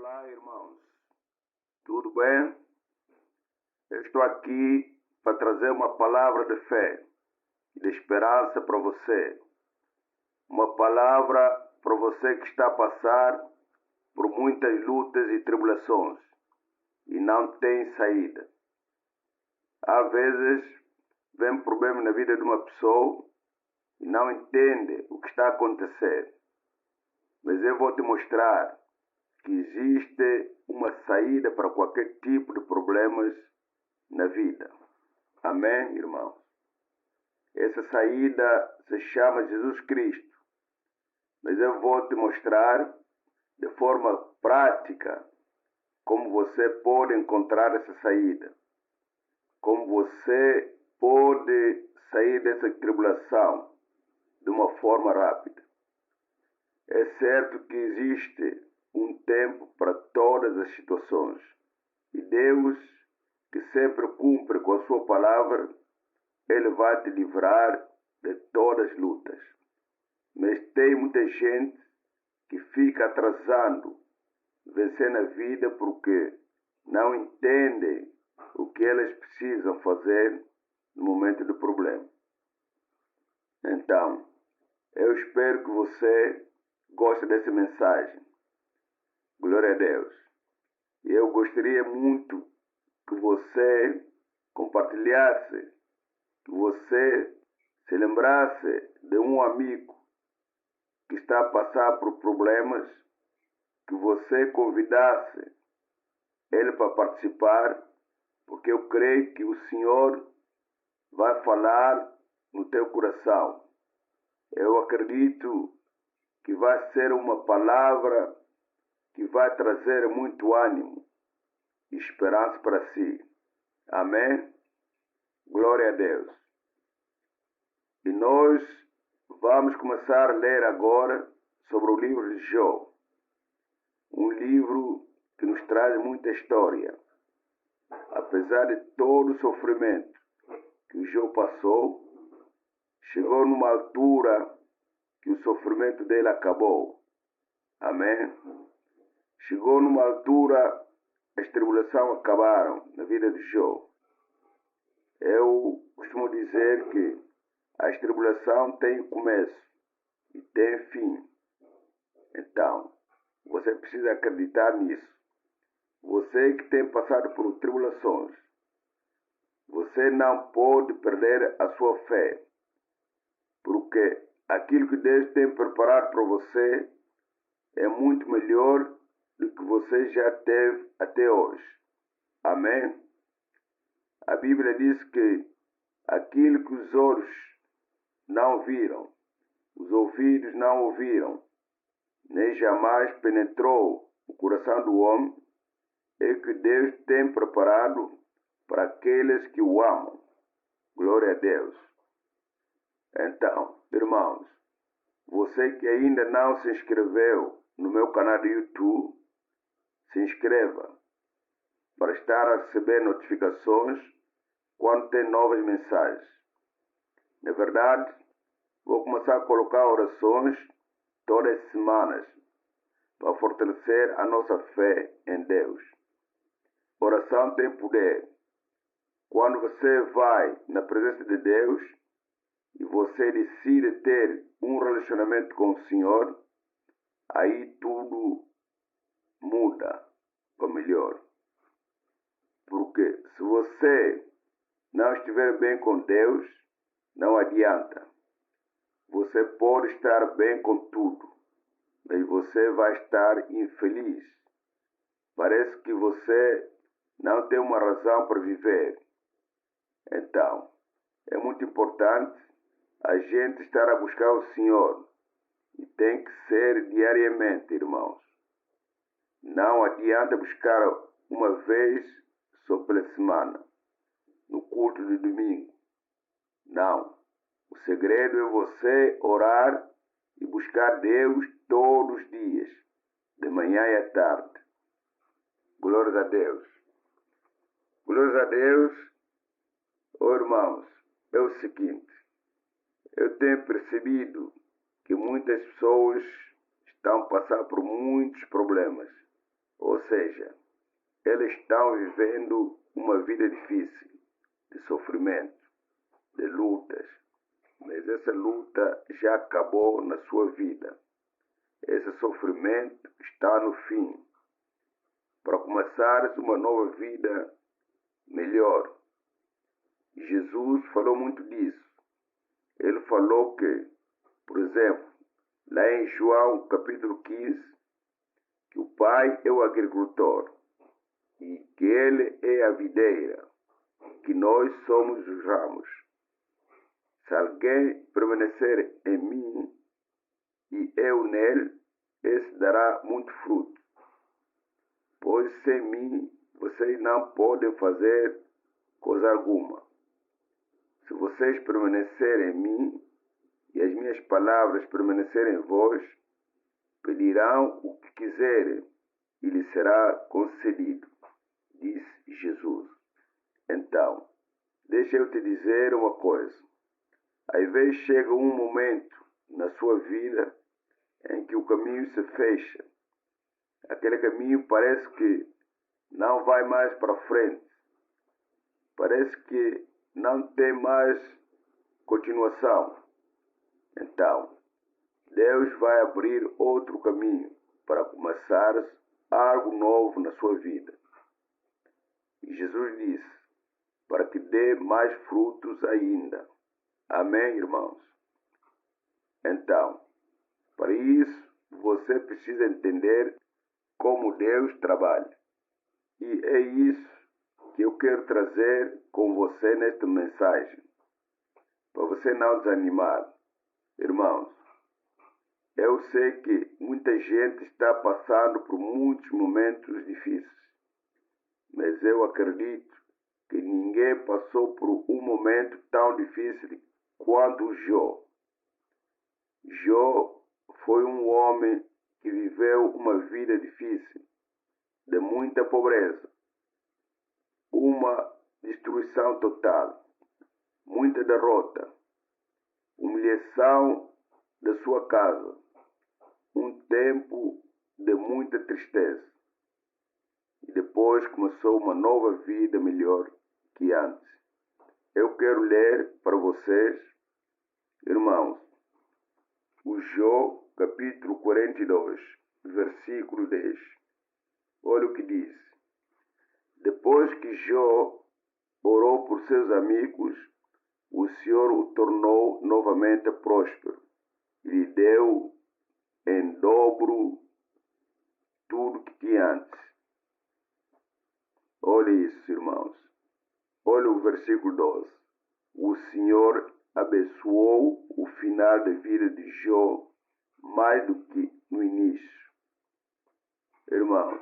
Olá, irmãos. Tudo bem? Eu estou aqui para trazer uma palavra de fé e de esperança para você. Uma palavra para você que está a passar por muitas lutas e tribulações e não tem saída. Às vezes, vem problema na vida de uma pessoa e não entende o que está a acontecer. Mas eu vou te mostrar que existe uma saída para qualquer tipo de problemas na vida. Amém, irmãos? Essa saída se chama Jesus Cristo. Mas eu vou te mostrar de forma prática como você pode encontrar essa saída. Como você pode sair dessa tribulação de uma forma rápida. É certo que existe um tempo para todas as situações. E Deus, que sempre cumpre com a sua palavra, Ele vai te livrar de todas as lutas. Mas tem muita gente que fica atrasando vencer na vida porque não entendem o que elas precisam fazer no momento do problema. Então, eu espero que você goste dessa mensagem. Glória a Deus. E eu gostaria muito que você compartilhasse, que você se lembrasse de um amigo que está a passar por problemas, que você convidasse ele para participar, porque eu creio que o Senhor vai falar no teu coração. Eu acredito que vai ser uma palavra que vai trazer muito ânimo e esperança para si. Amém? Glória a Deus. E nós vamos começar a ler agora sobre o livro de Jó. Um livro que nos traz muita história. Apesar de todo o sofrimento que o Jó passou, chegou numa altura que o sofrimento dele acabou. Amém? Chegou numa altura, as tribulações acabaram na vida de Jó. Eu costumo dizer que as tribulações têm começo e têm fim. Então, você precisa acreditar nisso. Você que tem passado por tribulações, você não pode perder a sua fé, porque aquilo que Deus tem preparado para você é muito melhor do que você já teve até hoje. Amém? A Bíblia diz que aquilo que os olhos não viram, os ouvidos não ouviram, nem jamais penetrou o coração do homem, é que Deus tem preparado para aqueles que o amam. Glória a Deus. Então, irmãos, você que ainda não se inscreveu no meu canal do YouTube, se inscreva para estar a receber notificações quando tem novas mensagens. Na verdade, vou começar a colocar orações todas as semanas para fortalecer a nossa fé em Deus. Oração tem poder. Quando você vai na presença de Deus e você decide ter um relacionamento com o Senhor, aí tudo muda para melhor. Porque se você não estiver bem com Deus, não adianta. Você pode estar bem com tudo, mas você vai estar infeliz. Parece que você não tem uma razão para viver. Então, é muito importante a gente estar a buscar o Senhor. E tem que ser diariamente, irmãos. Não adianta buscar uma vez só pela semana, no culto de domingo. Não. O segredo é você orar e buscar Deus todos os dias, de manhã e à tarde. Glórias a Deus. Glórias a Deus. Oh, irmãos, é o seguinte. Eu tenho percebido que muitas pessoas estão passando por muitos problemas. Ou seja, eles estão vivendo uma vida difícil, de sofrimento, de lutas. Mas essa luta já acabou na sua vida. Esse sofrimento está no fim. Para começar uma nova vida melhor. Jesus falou muito disso. Ele falou que, por exemplo, lá em João capítulo 15, que o Pai é o agricultor e que Ele é a videira, que nós somos os ramos. Se alguém permanecer em mim e eu nele, esse dará muito fruto. Pois sem mim vocês não podem fazer coisa alguma. Se vocês permanecerem em mim e as minhas palavras permanecerem em vós, pedirão o que quiserem e lhes será concedido, disse Jesus. Então, deixa eu te dizer uma coisa. Às vezes chega um momento na sua vida em que o caminho se fecha. Aquele caminho parece que não vai mais para frente. Parece que não tem mais continuação. Então, Deus vai abrir outro caminho para começar algo novo na sua vida. E Jesus disse, para que dê mais frutos ainda. Amém, irmãos? Então, para isso, você precisa entender como Deus trabalha. E é isso que eu quero trazer com você nesta mensagem. Para você não desanimar. Irmãos, eu sei que muita gente está passando por muitos momentos difíceis. Mas eu acredito que ninguém passou por um momento tão difícil quanto Jó. Jó foi um homem que viveu uma vida difícil, de muita pobreza, uma destruição total, muita derrota, humilhação da sua casa, um tempo de muita tristeza. E depois começou uma nova vida melhor que antes. Eu quero ler para vocês, irmãos, o Jó, capítulo 42, versículo 10. Olha o que diz. Depois que Jó orou por seus amigos, o Senhor o tornou novamente próspero e lhe deu em dobro tudo que tinha antes. Olha isso, irmãos. Olha o versículo 12. O Senhor abençoou o final da vida de Jó mais do que no início. Irmãos,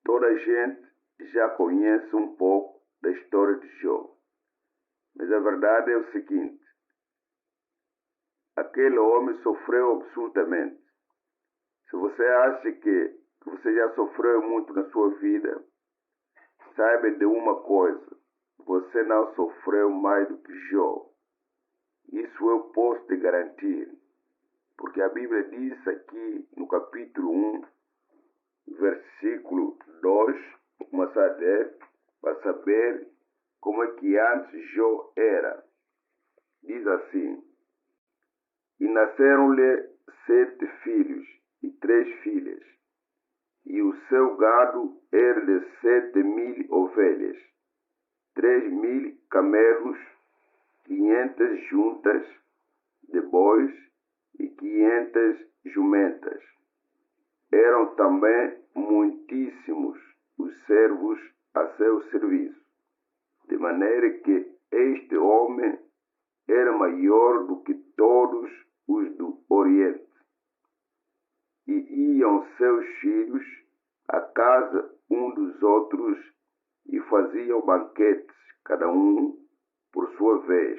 toda a gente já conhece um pouco da história de Jó. Mas a verdade é o seguinte. Aquele homem sofreu absolutamente. Se você acha que você já sofreu muito na sua vida, saiba de uma coisa. Você não sofreu mais do que Jó. Isso eu posso te garantir. Porque a Bíblia diz aqui no capítulo 1, versículo 2, vou começar a ler, para saber como é que antes Jó era. Diz assim, e nasceram-lhe 7 filhos e 3 filhas, e o seu gado era de 7.000 ovelhas, 3.000 camelos, 500 juntas de bois e 500 jumentas. Eram também muitíssimos os servos a seu serviço, de maneira que este homem era maior do que todos os do Oriente. E iam seus filhos à casa um dos outros e faziam banquetes, cada um por sua vez,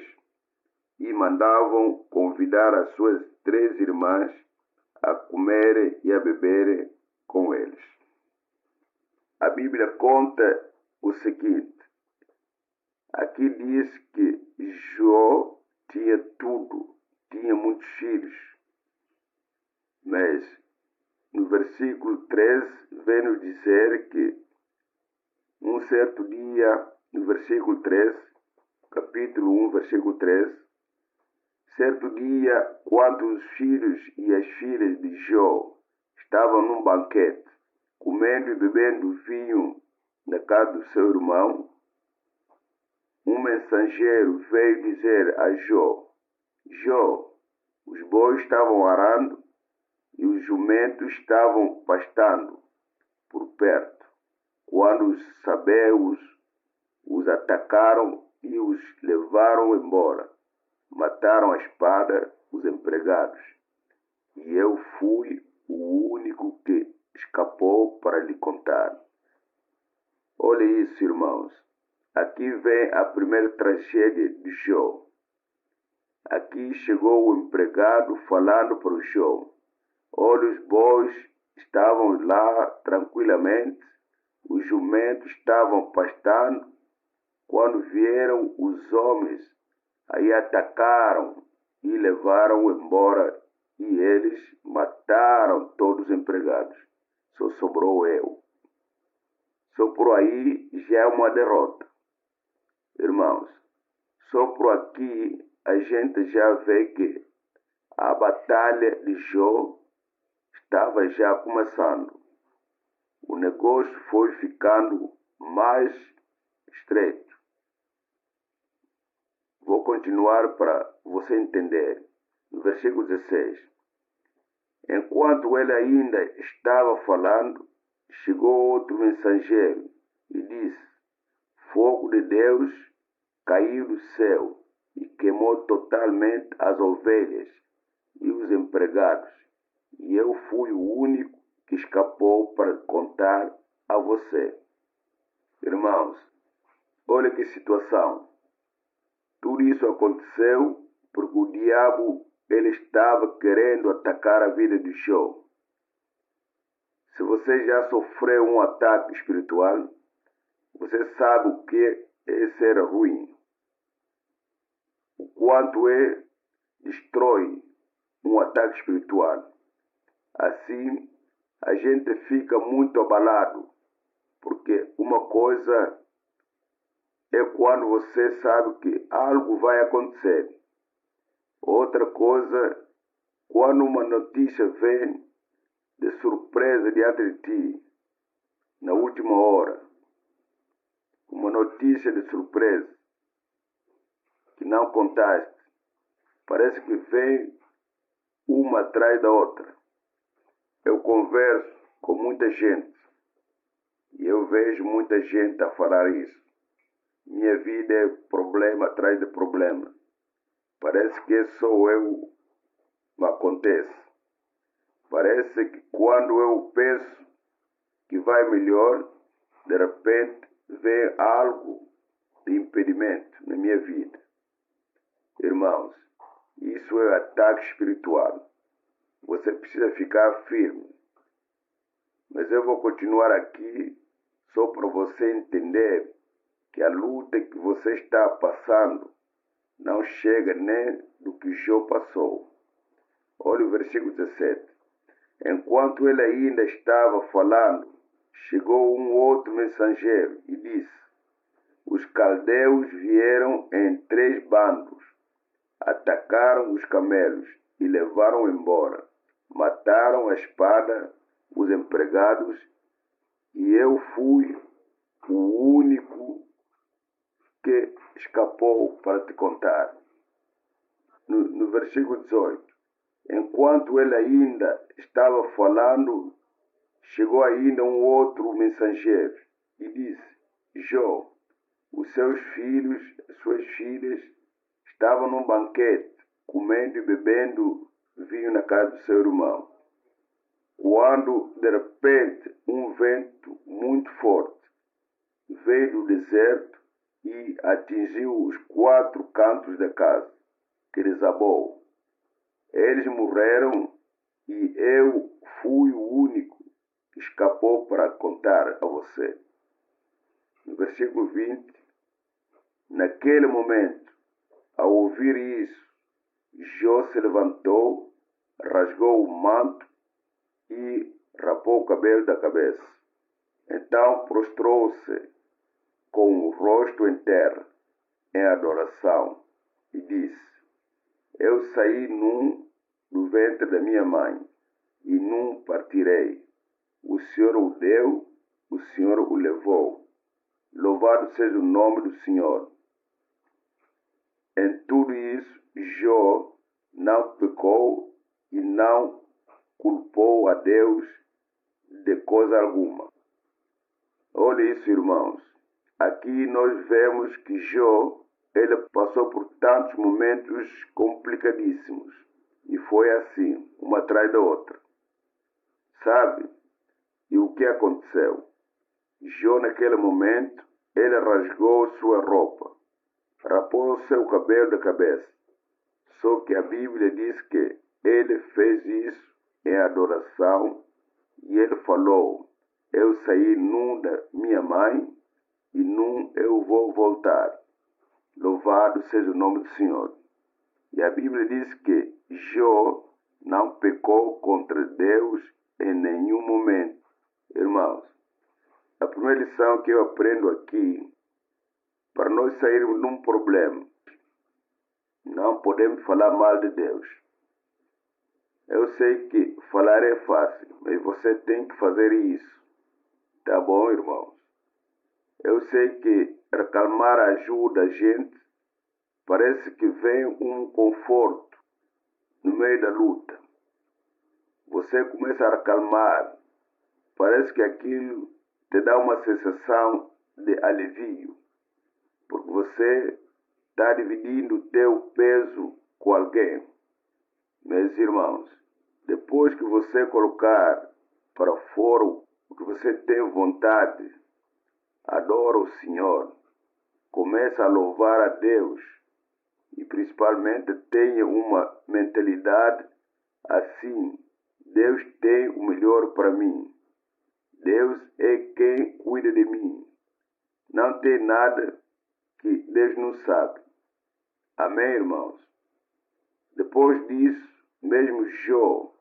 e mandavam convidar as suas 3 irmãs a comerem e a beberem com eles. A Bíblia conta o seguinte, aqui diz que Jó tinha tudo, tinha muitos filhos, mas no versículo 13, vem nos dizer que um certo dia, no versículo 13, capítulo 1, versículo 13, certo dia, quando os filhos e as filhas de Jó estavam num banquete, comendo e bebendo vinho na casa do seu irmão, um mensageiro veio dizer a Jó: Jó, os bois estavam arando e os jumentos estavam pastando por perto, quando os sabeus os atacaram e os levaram embora. Mataram a espada os empregados, e eu fui o único que escapou para lhe contar. Olha isso, irmãos. Aqui vem a primeira tragédia de Jó. Aqui chegou o empregado falando para o Jó: olha, os bois estavam lá tranquilamente, os jumentos estavam pastando, quando vieram os homens, aí atacaram e levaram embora, e eles mataram todos os empregados. Só sobrou eu. Só por aí já é uma derrota. Irmãos, só por aqui a gente já vê que a batalha de Jó estava já começando. O negócio foi ficando mais estreito. Vou continuar para você entender. No versículo 16. Enquanto ele ainda estava falando, chegou outro mensageiro e disse: fogo de Deus caiu do céu e queimou totalmente as ovelhas e os empregados, e eu fui o único que escapou para contar a você. Irmãos, olha que situação. Tudo isso aconteceu porque o diabo ele estava querendo atacar a vida de Jó. Se você já sofreu um ataque espiritual, você sabe o que é ser ruim. O quanto destrói um ataque espiritual. Assim, a gente fica muito abalado, porque uma coisa é quando você sabe que algo vai acontecer. Outra coisa, quando uma notícia vem de surpresa diante de ti, na última hora. Uma notícia de surpresa que não contaste. Parece que vem uma atrás da outra. Eu converso com muita gente e eu vejo muita gente a falar isso. Minha vida é problema atrás de problema. Parece que só eu me acontece. Parece que quando eu penso que vai melhor, de repente vem algo de impedimento na minha vida. Irmãos, isso é ataque espiritual. Você precisa ficar firme. Mas eu vou continuar aqui só para você entender que a luta que você está passando não chega nem do que Jó passou. Olha o versículo 17. Enquanto ele ainda estava falando, chegou um outro mensageiro e disse: os caldeus vieram em 3 bandos, atacaram os camelos e levaram embora, mataram a espada os empregados, e eu fui o único que escapou para te contar. No versículo 18. Enquanto ele ainda estava falando, chegou ainda um outro mensageiro e disse: Jó, os seus filhos, suas filhas estavam num banquete, comendo e bebendo vinho na casa do seu irmão, quando de repente um vento muito forte veio do deserto e atingiu os 4 cantos da casa, que desabou. Eles morreram e eu fui o único que escapou para contar a você. No versículo 20, naquele momento, ao ouvir isso, Jó se levantou, rasgou o manto e rapou o cabelo da cabeça. Então prostrou-se com o rosto em terra, em adoração, e disse: Eu saí num do ventre da minha mãe, e num partirei. O Senhor o deu, o Senhor o levou. Louvado seja o nome do Senhor. Em tudo isso, Jó não pecou e não culpou a Deus de coisa alguma. Olha isso, irmãos. Aqui nós vemos que Jó, ele passou por tantos momentos complicadíssimos. E foi assim, uma atrás da outra. Sabe? E o que aconteceu? Jó, naquele momento, ele rasgou sua roupa, rapou o seu cabelo da cabeça. Só que a Bíblia diz que ele fez isso em adoração e ele falou: Eu saí num da minha mãe e num eu vou voltar. Louvado seja o nome do Senhor. E a Bíblia diz que Jó não pecou contra Deus em nenhum momento. Irmãos, a primeira lição que eu aprendo aqui, para nós sairmos de um problema, não podemos falar mal de Deus. Eu sei que falar é fácil, mas você tem que fazer isso. Tá bom, irmãos? Eu sei que reclamar ajuda a gente. Parece que vem um conforto no meio da luta. Você começa a reclamar. Parece que aquilo te dá uma sensação de alívio. Porque você está dividindo o teu peso com alguém. Meus irmãos, depois que você colocar para fora o que você tem vontade, adora o Senhor, começa a louvar a Deus e principalmente tenha uma mentalidade assim: Deus tem o melhor para mim. Deus é quem cuida de mim. Não tem nada que Deus não sabe. Amém, irmãos? Depois disso, mesmo Jó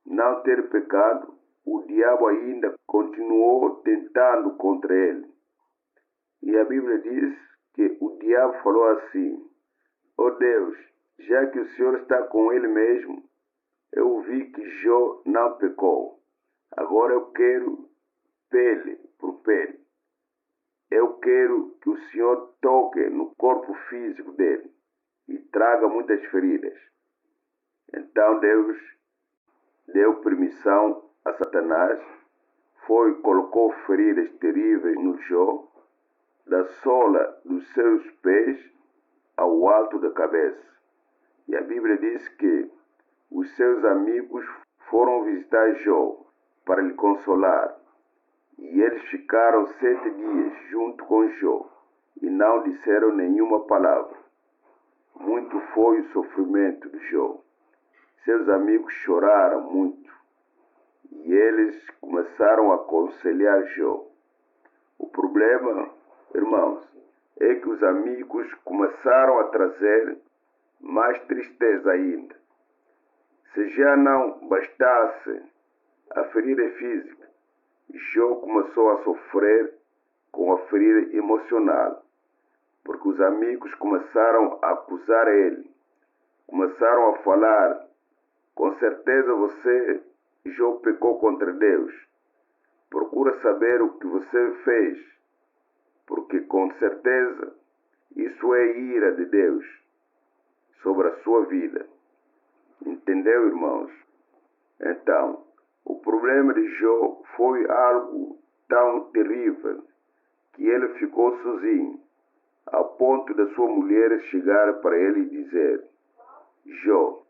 não ter pecado, o diabo ainda continuou tentando contra ele. E a Bíblia diz que o diabo falou assim: Oh Deus, já que o Senhor está com ele mesmo, eu vi que Jó não pecou. Agora eu quero pele por pele. Eu quero que o Senhor toque no corpo físico dele e traga muitas feridas. Então Deus deu permissão a Satanás, colocou feridas terríveis no Jó, da sola dos seus pés ao alto da cabeça. E a Bíblia diz que os seus amigos foram visitar Jó para lhe consolar. E eles ficaram 7 dias junto com Jó e não disseram nenhuma palavra. Muito foi o sofrimento de Jó. Seus amigos choraram muito e eles começaram a aconselhar Jó. O problema, irmãos, é que os amigos começaram a trazer mais tristeza ainda. Se já não bastasse a ferida física, Jó começou a sofrer com a ferida emocional, porque os amigos começaram a acusar ele, começaram a falar: com certeza você, Jó, pecou contra Deus. Procura saber o que você fez, porque com certeza isso é ira de Deus sobre a sua vida. Entendeu, irmãos? Então, o problema de Jó foi algo tão terrível que ele ficou sozinho, ao ponto da sua mulher chegar para ele e dizer: Jó,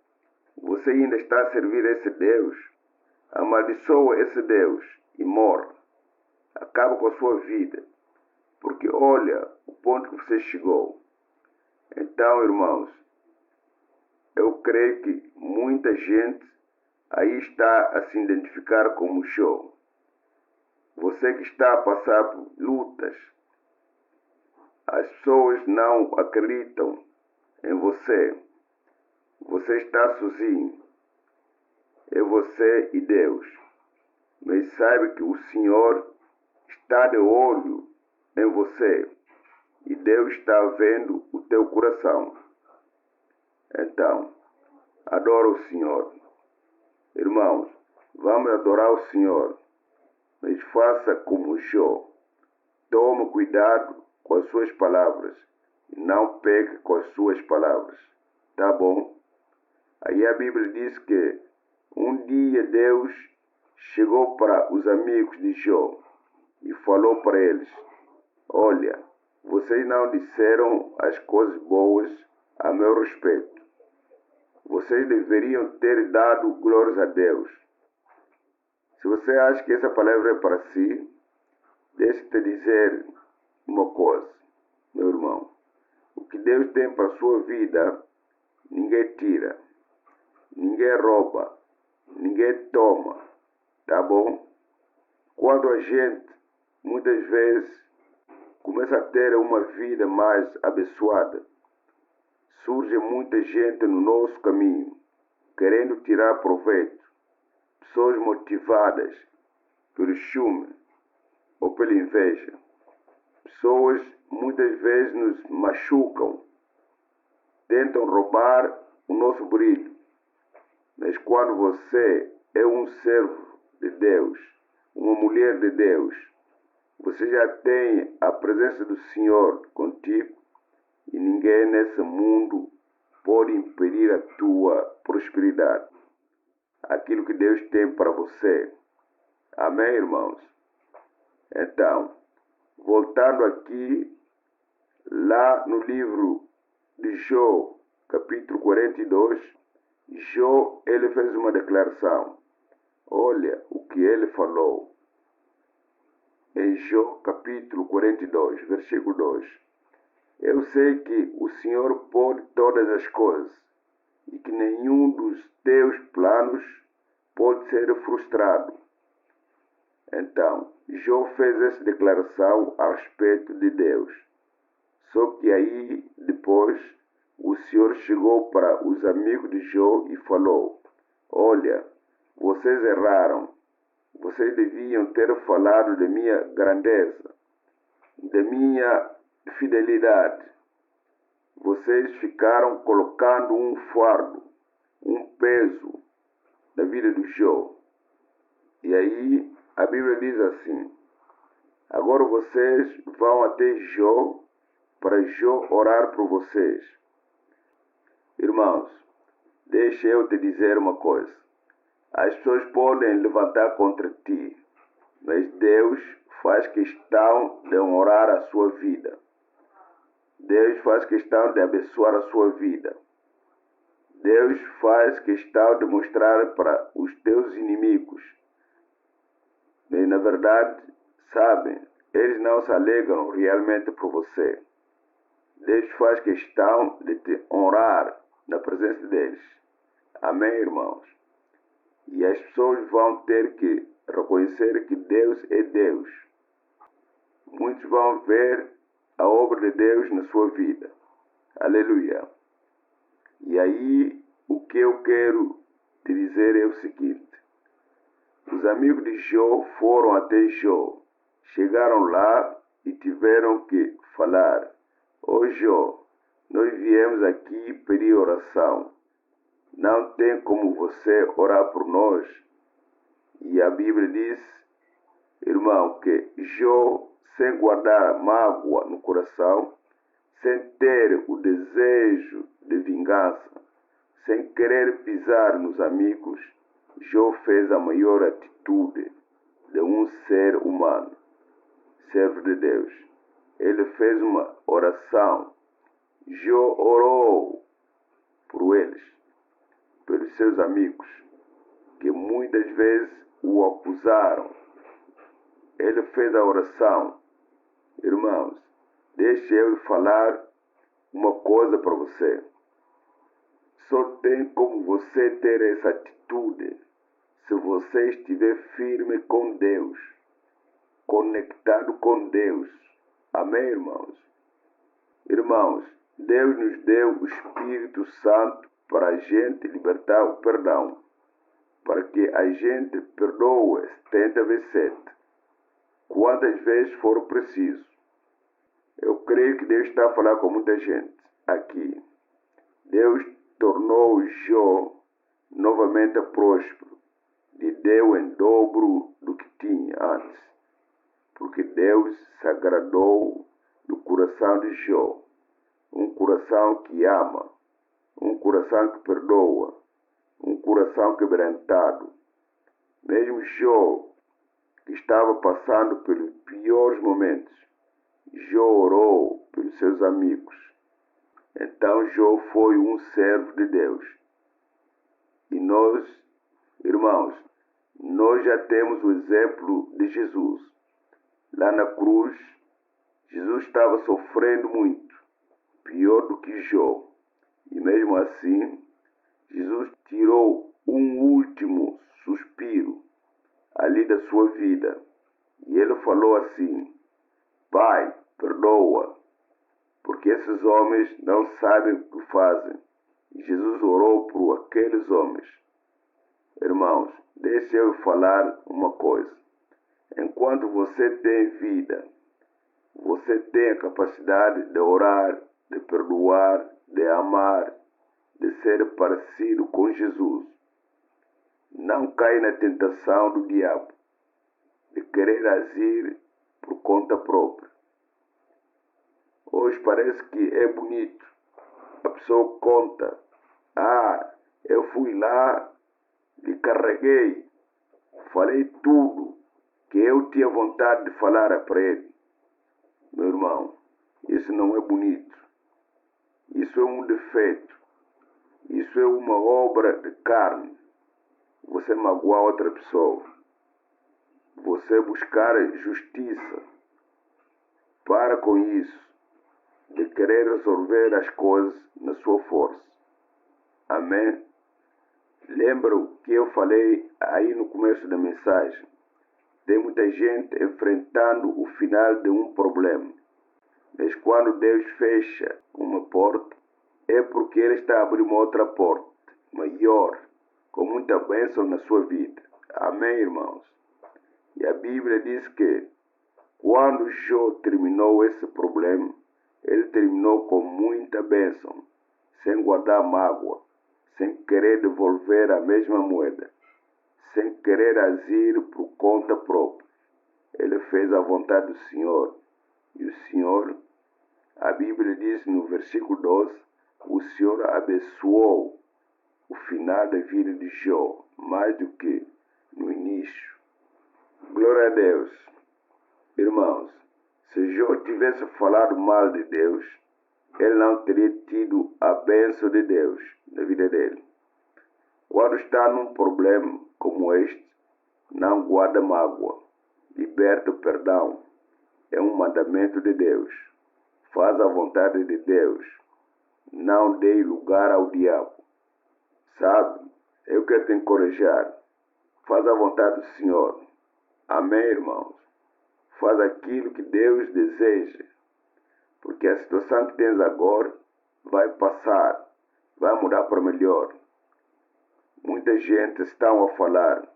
você ainda está a servir esse Deus? Amaldiçoa esse Deus e morre. Acaba com a sua vida, porque olha o ponto que você chegou. Então, irmãos, eu creio que muita gente aí está a se identificar como Jó. Você que está a passar por lutas, as pessoas não acreditam em você. Você está sozinho. É você e Deus. Mas saiba que o Senhor está de olho em você e Deus está vendo o teu coração. Então, adora o Senhor. Irmãos, vamos adorar o Senhor, mas faça como Jó. Tome cuidado com as suas palavras e não peque com as suas palavras. Tá bom? Aí a Bíblia diz que um dia Deus chegou para os amigos de Jó e falou para eles: olha, vocês não disseram as coisas boas a meu respeito. Vocês deveriam ter dado glórias a Deus. Se você acha que essa palavra é para si, deixe-te dizer uma coisa, meu irmão. O que Deus tem para a sua vida, ninguém tira, ninguém rouba, ninguém toma, tá bom? Quando a gente, muitas vezes, começa a ter uma vida mais abençoada, surge muita gente no nosso caminho, querendo tirar proveito. Pessoas motivadas pelo ciúme ou pela inveja. Pessoas muitas vezes nos machucam, tentam roubar o nosso brilho. Mas quando você é um servo de Deus, uma mulher de Deus, você já tem a presença do Senhor contigo e ninguém nesse mundo pode impedir a tua prosperidade. Aquilo que Deus tem para você. Amém, irmãos? Então, voltando aqui, lá no livro de Jó, capítulo 42, Jó, ele fez uma declaração. Olha o que ele falou. Em Jó, capítulo 42, versículo 2. Eu sei que o Senhor pode todas as coisas e que nenhum dos teus planos pode ser frustrado. Então, Jó fez essa declaração a respeito de Deus. Só que aí, depois, o Senhor chegou para os amigos de Jó e falou: olha, vocês erraram. Vocês deviam ter falado da minha grandeza, da minha fidelidade. Vocês ficaram colocando um fardo, um peso na vida do Jó. E aí a Bíblia diz assim: agora vocês vão até Jó para Jó orar por vocês. Irmãos, deixa eu te dizer uma coisa. As pessoas podem levantar contra ti, mas Deus faz questão de honrar a sua vida. Deus faz questão de abençoar a sua vida. Deus faz questão de mostrar para os teus inimigos. E, na verdade, sabem, eles não se alegram realmente por você. Deus faz questão de te honrar na presença deles. Amém, irmãos? E as pessoas vão ter que reconhecer que Deus é Deus. Muitos vão ver a obra de Deus na sua vida. Aleluia. E aí, o que eu quero te dizer é o seguinte. Os amigos de Jó foram até Jó. Chegaram lá e tiveram que falar: Ô Jó, nós viemos aqui pedir oração. Não tem como você orar por nós? E a Bíblia diz, irmão, que Jó, sem guardar mágoa no coração, sem ter o desejo de vingança, sem querer pisar nos amigos, Jó fez a maior atitude de um ser humano, servo de Deus. Ele fez uma oração. Jó orou por eles, pelos seus amigos, que muitas vezes o acusaram. Ele fez a oração. Irmãos, deixe eu falar uma coisa para você. Só tem como você ter essa atitude se você estiver firme com Deus, conectado com Deus. Amém, irmãos? Irmãos, Deus nos deu o Espírito Santo para a gente libertar o perdão. para que a gente perdoe 70 vezes 7, quantas vezes for preciso. Eu creio que Deus está a falar com muita gente aqui. Deus tornou Jó novamente próspero, lhe deu em dobro do que tinha antes, porque Deus se agradou do coração de Jó, um coração que ama, um coração que perdoa, um coração quebrantado. Mesmo Jó, que estava passando pelos piores momentos, Jó orou pelos seus amigos. Então Jó foi um servo de Deus. E nós, irmãos, nós já temos o exemplo de Jesus. Lá na cruz, Jesus estava sofrendo muito, pior do que Jó. E mesmo assim, Jesus tirou um último suspiro ali da sua vida. E ele falou assim: Pai, perdoa, porque esses homens não sabem o que fazem. E Jesus orou por aqueles homens. Irmãos, deixe eu falar uma coisa. Enquanto você tem vida, você tem a capacidade de orar, de perdoar, de amar, de ser parecido com Jesus. Não caia na tentação do diabo de querer agir por conta própria. Hoje parece que é bonito. A pessoa conta: eu fui lá, lhe carreguei, falei tudo que eu tinha vontade de falar para ele. Meu irmão, isso não é bonito. Isso é um defeito. Isso é uma obra de carne. Você magoar outra pessoa. Você buscar justiça. Para com isso, de querer resolver as coisas na sua força. Amém? Lembra o que eu falei aí no começo da mensagem? Tem muita gente enfrentando o final de um problema. Mas quando Deus fecha uma porta, é porque Ele está a abrir uma outra porta, maior, com muita bênção na sua vida. Amém, irmãos? E a Bíblia diz que quando Jó terminou esse problema, ele terminou com muita bênção, sem guardar mágoa, sem querer devolver a mesma moeda, sem querer agir por conta própria. Ele fez a vontade do Senhor. E o Senhor, a Bíblia diz no versículo 12, o Senhor abençoou o final da vida de Jó, mais do que no início. Glória a Deus. Irmãos, se Jó tivesse falado mal de Deus, ele não teria tido a bênção de Deus na vida dele. Quando está num problema como este, não guarda mágoa, liberta o perdão. É um mandamento de Deus. Faz a vontade de Deus. Não dê lugar ao diabo. Sabe? Eu quero te encorajar. Faz a vontade do Senhor. Amém, irmãos? Faz aquilo que Deus deseja. Porque a situação que tens agora vai passar. Vai mudar para melhor. Muita gente está a falar: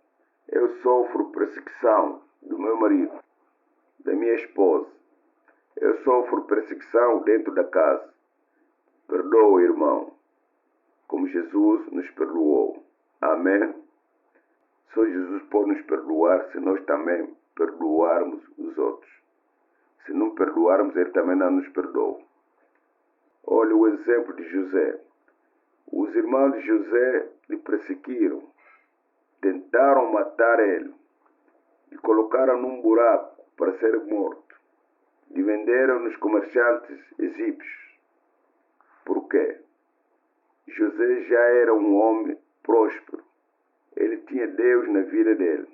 eu sofro perseguição do meu marido, da minha esposa. Eu sofro perseguição dentro da casa. Perdoa, irmão, como Jesus nos perdoou. Amém? Só Jesus pode nos perdoar se nós também perdoarmos os outros. Se não perdoarmos, Ele também não nos perdoa. Olha o exemplo de José. Os irmãos de José lhe perseguiram, tentaram matar ele, lhe colocaram num buraco para ser morto, lhe venderam nos comerciantes egípcios. Por quê? José já era um homem próspero. Ele tinha Deus na vida dele.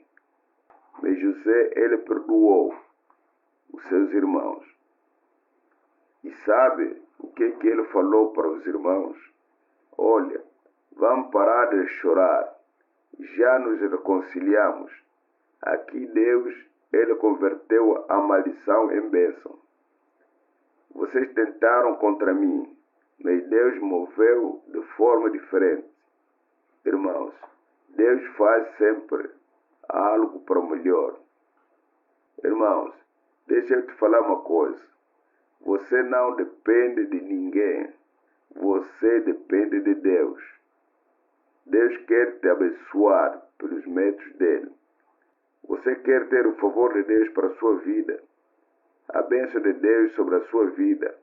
Mas José, ele perdoou os seus irmãos. E sabe o que ele falou para os irmãos? Olha, vamos parar de chorar. Já nos reconciliamos. Aqui Deus, Ele converteu a maldição em bênção. Vocês tentaram contra mim, mas Deus moveu de forma diferente. Irmãos, Deus faz sempre algo para o melhor. Irmãos, deixa eu te falar uma coisa. Você não depende de ninguém. Você depende de Deus. Deus quer te abençoar pelos méritos dele. Você quer ter o favor de Deus para a sua vida, a bênção de Deus sobre a sua vida.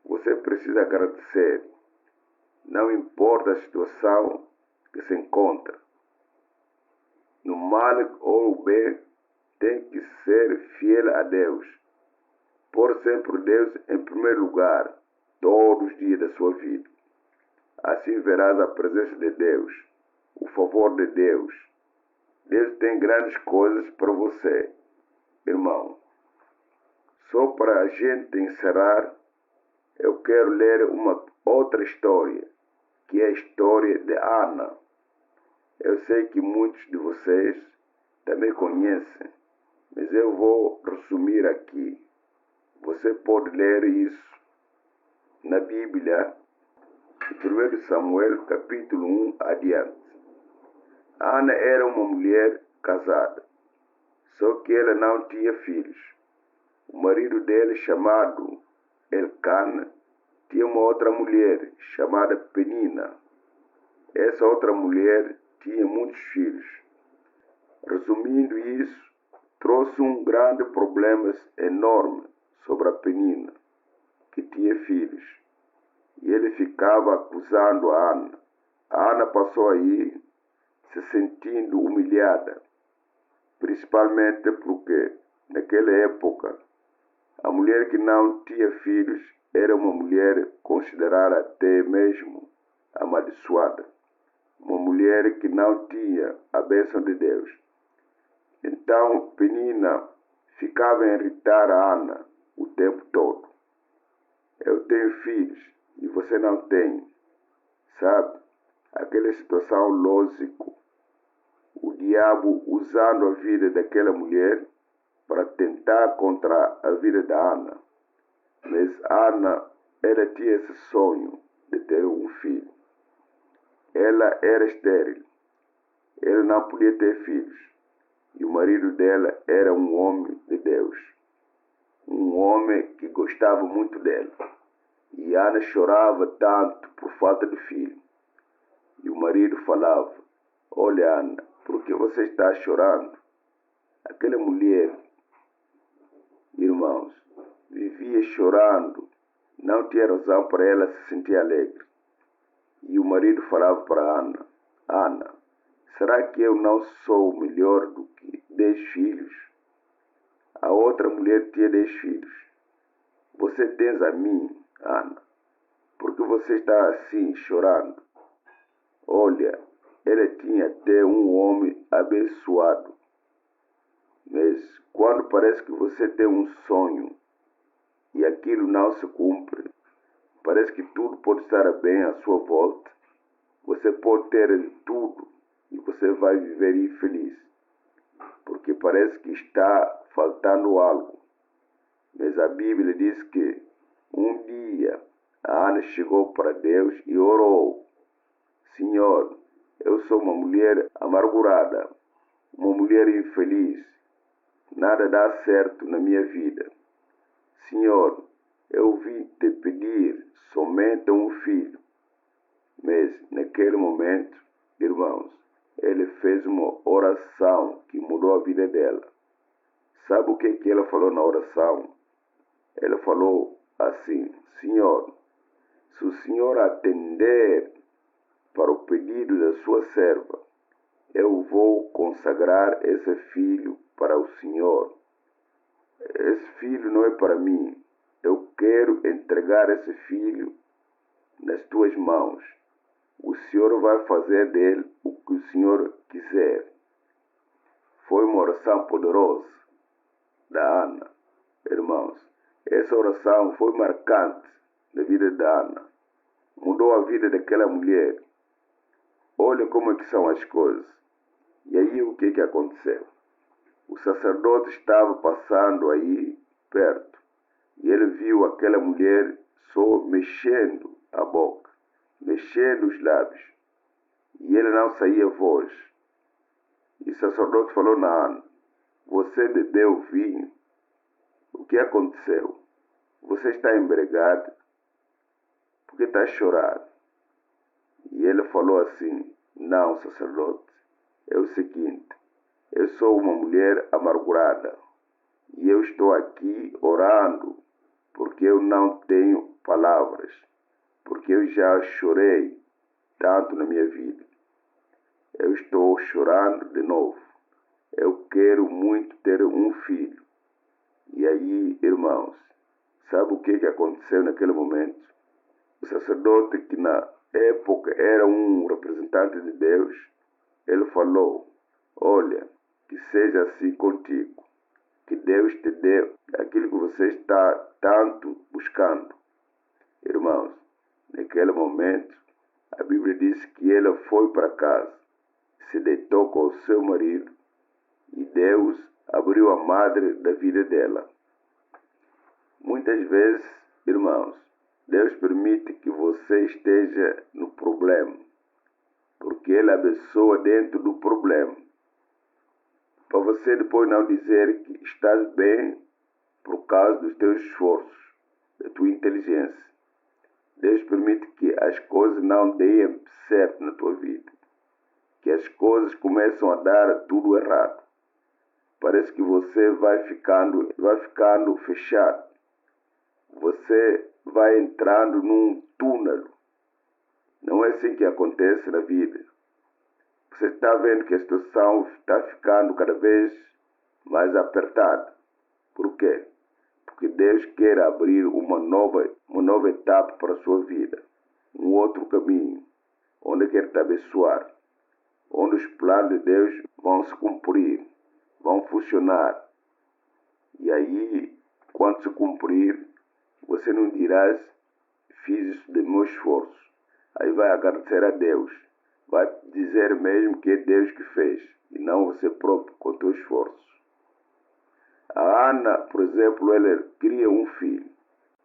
Você precisa agradecer. Não importa a situação que se encontra. No mal ou no bem, tem que ser fiel a Deus. Pôr sempre Deus em primeiro lugar, todos os dias da sua vida. Assim verás a presença de Deus, o favor de Deus. Deus tem grandes coisas para você, irmão. Só para a gente encerrar, eu quero ler uma outra história, que é a história de Ana. Eu sei que muitos de vocês também conhecem, mas eu vou resumir aqui. Você pode ler isso na Bíblia, em 1 Samuel, capítulo 1 adiante. Ana era uma mulher casada, só que ela não tinha filhos. O marido dele, chamado Elcana, tinha uma outra mulher chamada Penina. Essa outra mulher tinha muitos filhos. Resumindo isso, trouxe um grande problema enorme sobre a Penina, que tinha filhos. E ele ficava acusando a Ana. A Ana passou aí se sentindo humilhada, principalmente porque, naquela época, a mulher que não tinha filhos era uma mulher considerada até mesmo amaldiçoada, uma mulher que não tinha a bênção de Deus. Então, Penina ficava a irritar a Ana o tempo todo. Eu tenho filhos e você não tem, sabe? Aquela situação lógica, o diabo usando a vida daquela mulher para tentar contra a vida da Ana. Mas Ana, ela tinha esse sonho de ter um filho. Ela era estéril. Ela não podia ter filhos. E o marido dela era um homem de Deus. Um homem que gostava muito dela. E Ana chorava tanto por falta de filho. E o marido falava: olha, Ana, por que você está chorando? Aquela mulher, irmãos, vivia chorando. Não tinha razão para ela se sentir alegre. E o marido falava para Ana: Ana, será que eu não sou melhor do que 10 filhos? A outra mulher tinha 10 filhos. Você tens a mim, Ana. Por que você está assim, chorando? Olha, ela tinha até um homem abençoado. Mas quando parece que você tem um sonho e aquilo não se cumpre, parece que tudo pode estar bem à sua volta. Você pode ter tudo e você vai viver infeliz, porque parece que está faltando algo. Mas a Bíblia diz que um dia a Ana chegou para Deus e orou: Senhor, eu sou uma mulher amargurada, uma mulher infeliz. Nada dá certo na minha vida. Senhor, eu vim te pedir somente um filho. Mas naquele momento, irmãos, ele fez uma oração que mudou a vida dela. Sabe o que ela falou na oração? Ela falou assim: Senhor, se o Senhor atender para o pedido da sua serva, eu vou consagrar esse filho para o Senhor. Esse filho não é para mim. Eu quero entregar esse filho nas tuas mãos. O Senhor vai fazer dele o que o Senhor quiser. Foi uma oração poderosa da Ana, irmãos. Essa oração foi marcante na vida da Ana. Mudou a vida daquela mulher. Olha como é que são as coisas. E aí o que aconteceu? O sacerdote estava passando aí perto e ele viu aquela mulher só mexendo a boca, mexendo os lábios. e ele não saía voz. E o sacerdote falou na Ana: você bebeu vinho? O que aconteceu? Você está embriagado? Por que está a chorar? E ele falou assim: não, sacerdote, é o seguinte, eu sou uma mulher amargurada e eu estou aqui orando porque eu não tenho palavras, porque eu já chorei tanto na minha vida. Eu estou chorando de novo. Eu quero muito ter um filho. E aí, irmãos, sabe o que aconteceu naquele momento? O sacerdote, que na época era um representante de Deus, ele falou: olha, que seja assim contigo, que Deus te dê aquilo que você está tanto buscando. Irmãos, naquele momento, a Bíblia diz que ela foi para casa, se deitou com o seu marido e Deus abriu a madre da vida dela. Muitas vezes, irmãos, Deus permite que você esteja no problema, porque Ele abençoa dentro do problema, para você depois não dizer que estás bem por causa dos teus esforços, da tua inteligência. Deus permite que as coisas não deem certo na tua vida, que as coisas começam a dar tudo errado. Parece que você vai ficando fechado. Você vai entrando num túnel. Não é assim que acontece na vida. Você está vendo que a situação está ficando cada vez mais apertada. Por quê? Porque Deus quer abrir uma nova etapa para a sua vida. Um outro caminho, onde quer te abençoar. Onde os planos de Deus vão se cumprir, vão funcionar. E aí, quando se cumprir, você não dirás: fiz isso de meu esforço. Aí vai agradecer a Deus. Vai dizer mesmo que é Deus que fez, e não você próprio com teu esforço. A Ana, por exemplo, ela queria um filho,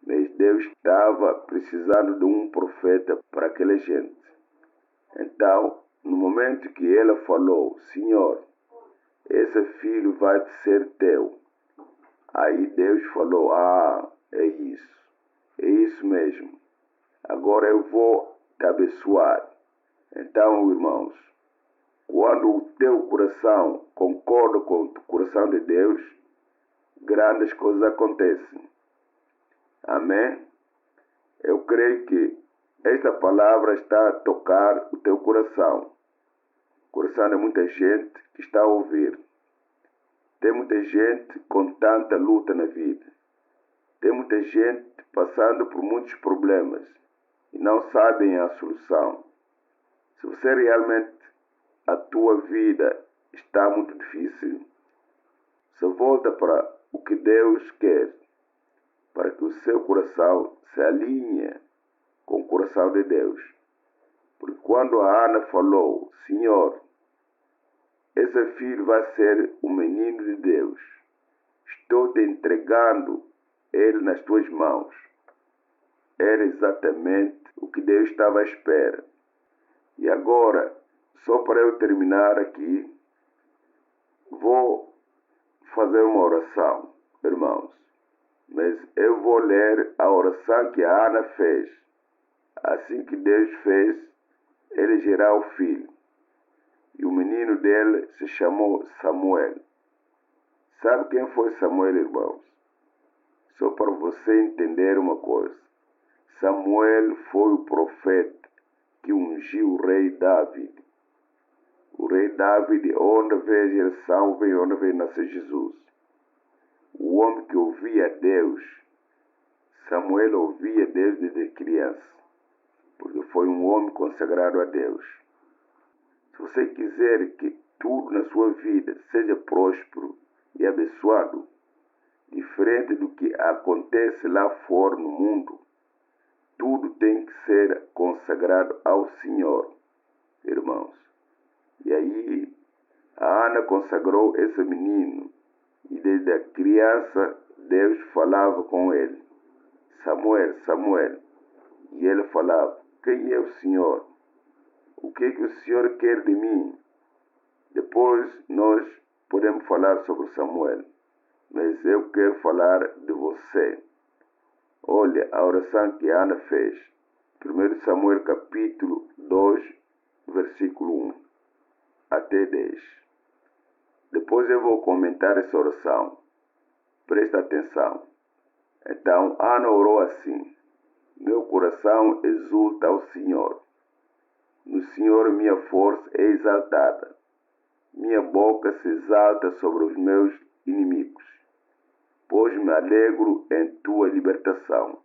mas Deus estava precisando de um profeta para aquela gente. Então, no momento que ela falou: Senhor, esse filho vai ser teu. Aí Deus falou: é isso mesmo. Agora eu vou te abençoar. Então, irmãos, quando o teu coração concorda com o coração de Deus, grandes coisas acontecem. Amém? Eu creio que esta palavra está a tocar o teu coração. O coração de muita gente que está a ouvir. Tem muita gente com tanta luta na vida. Tem muita gente passando por muitos problemas e não sabem a solução. Se você realmente, a tua vida está muito difícil, você volta para o que Deus quer, para que o seu coração se alinhe com o coração de Deus. Porque quando a Ana falou: Senhor, esse filho vai ser o menino de Deus, estou te entregando ele nas tuas mãos. Era exatamente o que Deus estava à espera. E agora, só para eu terminar aqui, vou fazer uma oração, irmãos. Mas eu vou ler a oração que a Ana fez. Assim que Deus fez, ele gerar o filho. E o menino dele se chamou Samuel. Sabe quem foi Samuel, irmãos? Só para você entender uma coisa. Samuel foi o profeta que ungiu o rei David. O rei David, onde veio a geração, veio onde veio nascer Jesus. O homem que ouvia Deus. Samuel ouvia Deus desde criança, porque foi um homem consagrado a Deus. Se você quiser que tudo na sua vida seja próspero e abençoado, diferente do que acontece lá fora no mundo, tudo tem que ser consagrado ao Senhor, irmãos. E aí, a Ana consagrou esse menino, e desde a criança Deus falava com ele: Samuel, Samuel. E ele falava: quem é o Senhor? O que o Senhor quer de mim? Depois nós podemos falar sobre Samuel, mas eu quero falar de você. Olha a oração que Ana fez. 1 Samuel capítulo 2, versículo 1 até 10. Depois eu vou comentar essa oração. Presta atenção. Então Ana orou assim: meu coração exulta ao Senhor. No Senhor minha força é exaltada. Minha boca se exalta sobre os meus inimigos, pois me alegro em tua libertação.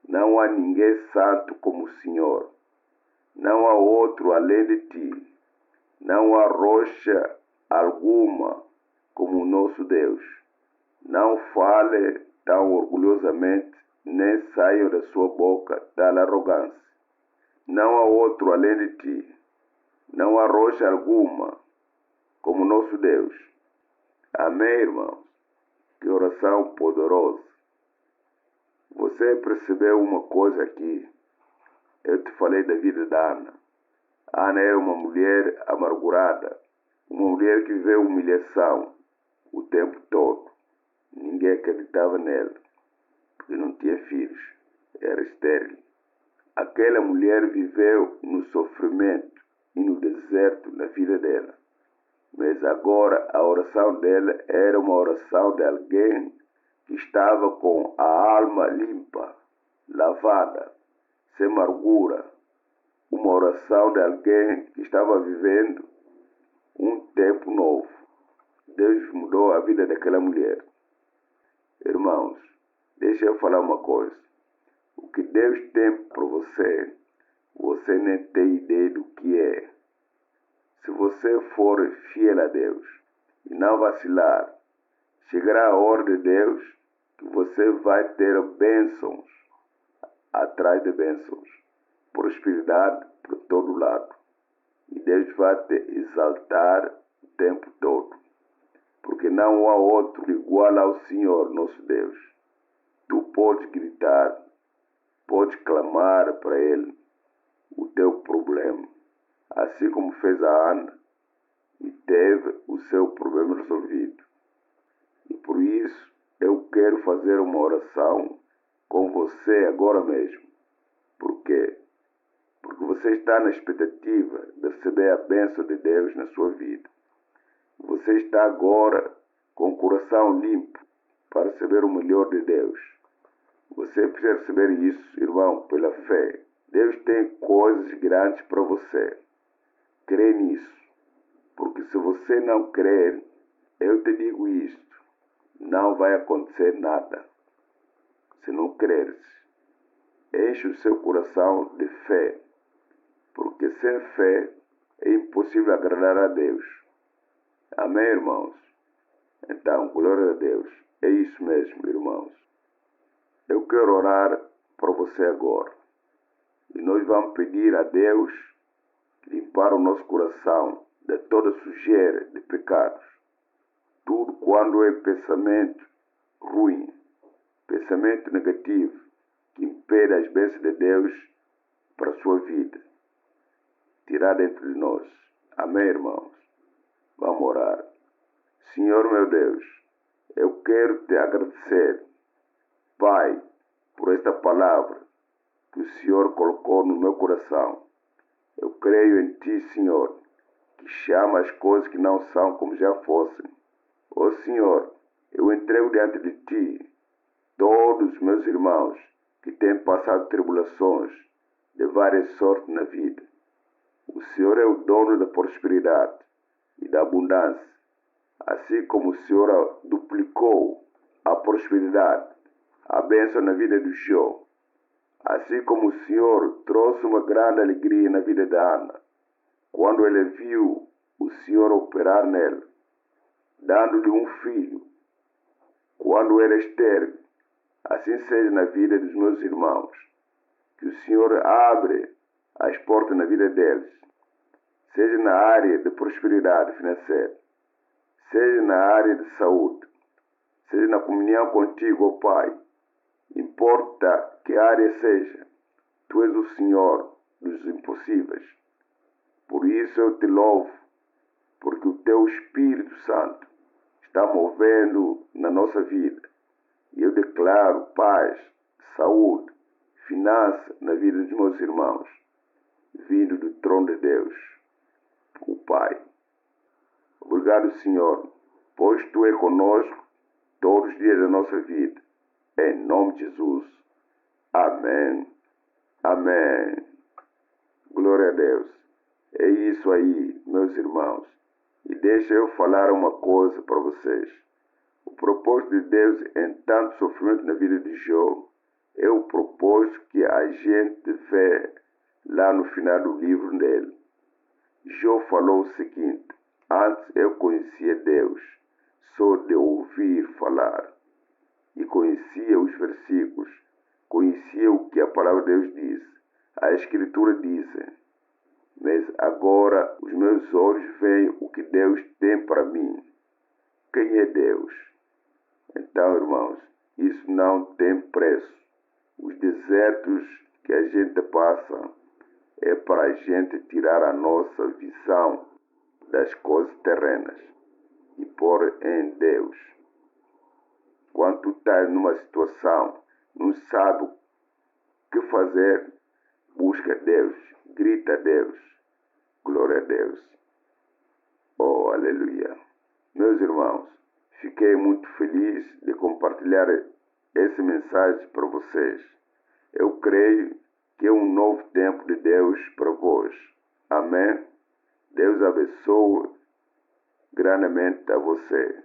Não há ninguém santo como o Senhor. Não há outro além de ti. Não há rocha alguma como o nosso Deus. Não fale tão orgulhosamente, nem saia da sua boca tal arrogância. Não há outro além de ti. Não há rocha alguma como o nosso Deus. Amém, irmãos? Que oração poderosa. Você percebeu uma coisa aqui? Eu te falei da vida da Ana. Ana era uma mulher amargurada, uma mulher que viveu humilhação o tempo todo. Ninguém acreditava nela, porque não tinha filhos, era estéril. Aquela mulher viveu no sofrimento e no deserto na vida dela. Mas agora a oração dela era uma oração de alguém que estava com a alma limpa, lavada, sem amargura. Uma oração de alguém que estava vivendo um tempo novo. Deus mudou a vida daquela mulher. Irmãos, deixa eu falar uma coisa. O que Deus tem para você, você nem tem ideia do que é. Se você for fiel a Deus e não vacilar, chegará a hora de Deus que você vai ter bênçãos atrás de bênçãos, prosperidade por todo lado. E Deus vai te exaltar o tempo todo, porque não há outro igual ao Senhor nosso Deus. Tu podes gritar, podes clamar para Ele o teu problema, assim como fez a Ana e teve o seu problema resolvido. E por isso eu quero fazer uma oração com você agora mesmo. Por quê? Porque você está na expectativa de receber a bênção de Deus na sua vida. Você está agora com o coração limpo para receber o melhor de Deus. Você precisa receber isso, irmão, pela fé. Deus tem coisas grandes para você. Crê nisso. Porque se você não crer, eu te digo isto, não vai acontecer nada. Se não creres, enche o seu coração de fé. Porque sem fé é impossível agradar a Deus. Amém, irmãos? Então, glória a Deus. É isso mesmo, irmãos. Eu quero orar para você agora. E nós vamos pedir a Deus limpar o nosso coração de toda sujeira de pecados. Tudo quando é pensamento ruim, pensamento negativo, que impede as bênçãos de Deus para a sua vida. Tirar dentro de nós. Amém, irmãos? Vamos orar. Senhor meu Deus, eu quero te agradecer, Pai, por esta palavra que o Senhor colocou no meu coração. Eu creio em Ti, Senhor, que chama as coisas que não são como já fossem. Ó Senhor, eu entrego diante de Ti todos os meus irmãos que têm passado tribulações de várias sortes na vida. O Senhor é o dono da prosperidade e da abundância, assim como o Senhor duplicou a prosperidade, a bênção na vida do Jó, assim como o Senhor trouxe uma grande alegria na vida da Ana, quando ele viu o Senhor operar nela, dando-lhe um filho, quando era estéril. Assim seja na vida dos meus irmãos, que o Senhor abre as portas na vida deles, seja na área de prosperidade financeira, seja na área de saúde, seja na comunhão contigo, ó Pai. Importa que área seja, Tu és o Senhor dos impossíveis. Por isso eu te louvo, porque o teu Espírito Santo está movendo na nossa vida. E eu declaro paz, saúde, finança na vida dos meus irmãos, vindo do trono de Deus, o Pai. Obrigado, Senhor, pois Tu é conosco todos os dias da nossa vida. Em nome de Jesus. Amém. Amém. Glória a Deus. É isso aí, meus irmãos. E deixa eu falar uma coisa para vocês. O propósito de Deus em tanto sofrimento na vida de Jó é o propósito que a gente vê lá no final do livro dele. Jó falou o seguinte: antes eu conhecia Deus só de ouvir falar, e conhecia os versículos, conhecia o que a palavra de Deus diz. A Escritura diz: mas agora os meus olhos veem o que Deus tem para mim. Quem é Deus? Então, irmãos, isso não tem preço. Os desertos que a gente passa é para a gente tirar a nossa visão das coisas terrenas e pôr em Deus. Quando tu estás numa situação, não sabe o que fazer, busca Deus, grita a Deus. Glória a Deus. Oh, aleluia. Meus irmãos, fiquei muito feliz de compartilhar essa mensagem para vocês. Eu creio que é um novo tempo de Deus para vós. Amém? Deus abençoe grandemente a você.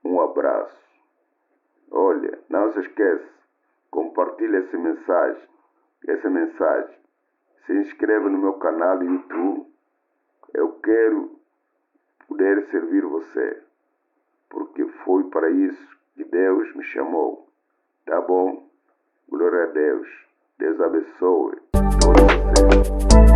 Um abraço. Olha, não se esqueça, compartilhe essa mensagem. Se inscreva no meu canal do YouTube. Eu quero poder servir você, porque foi para isso que Deus me chamou. Tá bom? Glória a Deus. Deus abençoe todos vocês.